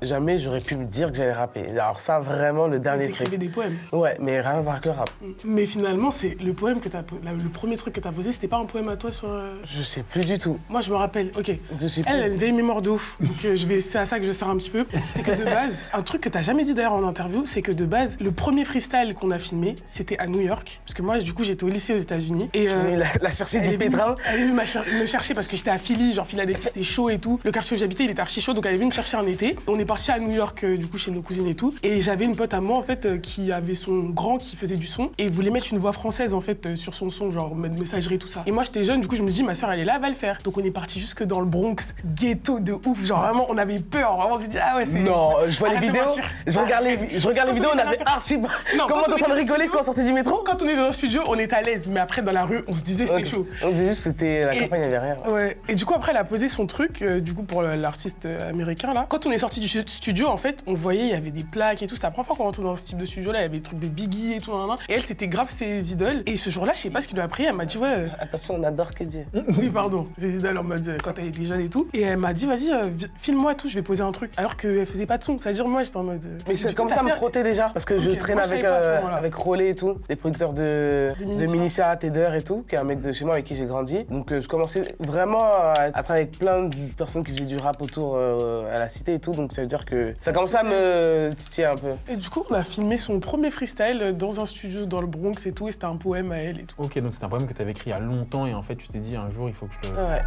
Jamais j'aurais pu me dire que j'allais rapper. Alors ça, vraiment, le dernier truc. T'écrivais des poèmes. Ouais, mais rien à voir avec le rap. Mais finalement, c'est le poème que le premier truc que t'as posé, c'était pas un poème à toi sur... Je sais plus du tout. Moi, je me rappelle, ok. Je sais plus. Elle a une vieille mémoire de ouf. Donc c'est à ça que je sers un petit peu. C'est que de base, un truc que t'as jamais dit d'ailleurs en interview, c'est que de base, le premier freestyle qu'on a filmé, c'était à New York. Parce que moi, du coup, j'étais au lycée aux États-Unis. Et la chercher du pétrin. Elle est venue me chercher parce que j'étais à Philly, genre Philadelphie, c'était chaud et tout. Le quartier où j'habitais, il était archi chaud, donc elle est venue me chercher un été. On est parti à New York, du coup, chez nos cousines et tout. Et j'avais une pote à moi, en fait, qui avait son grand qui faisait du son et voulait mettre une voix française, en fait, sur son son, genre messagerie, tout ça. Et moi, j'étais jeune, du coup, je me dis, ma soeur, elle est là, elle va le faire. Donc on est parti jusque dans le Bronx, ghetto de ouf, genre vraiment, on avait peur, vraiment, on s'est dit, ah ouais, c'est... Non, je vois les vidéos, je regarde les vidéos, on avait archi... Comment t'es en train de rigoler quand on sortait du métro? Quand on est dans le studio, on est à l'aise, mais après, dans la rue, on se disait, c'était chaud. On disait juste que c'était la campagne, il n'y avait rien. Ouais, et du coup, après, elle a posé son truc, du coup, pour l'artiste américain, là. Quand on est sorti du studio, en fait, on voyait, il y avait des plaques et tout. C'était la première fois qu'on rentrait dans ce type de studio-là, il y avait des trucs de Biggie et tout, et elle, c'était grave ses idoles. Et ce jour-là, je sais pas ce qu'il lui a pris, elle m'a dit, ouais... Attention, on adore Kedji. Oui, pardon, ses idoles en mode, quand elle était jeune et tout. Et elle m'a dit, vas-y, filme-moi tout, je vais poser un truc. Alors qu'elle faisait pas de son, c'est-à-dire, moi, j'étais en mode... Mais c'est comme ça me trottait déjà, parce que je traîne avec Rolé et tout, les producteurs de Minicia, Teder et tout, qui est un mec de chez moi avec qui j'ai grandi. Donc je commençais vraiment à travailler avec plein de personnes qui faisaient du rap autour à la cité et tout, donc ça veut dire que ça commençait à me titiller un peu. Et du coup, on a filmé son premier freestyle dans un studio dans le Bronx et tout, et c'était un poème à elle et tout. Ok, donc c'était un poème que tu avais écrit il y a longtemps et en fait tu t'es dit un jour il faut que je le... Ouais.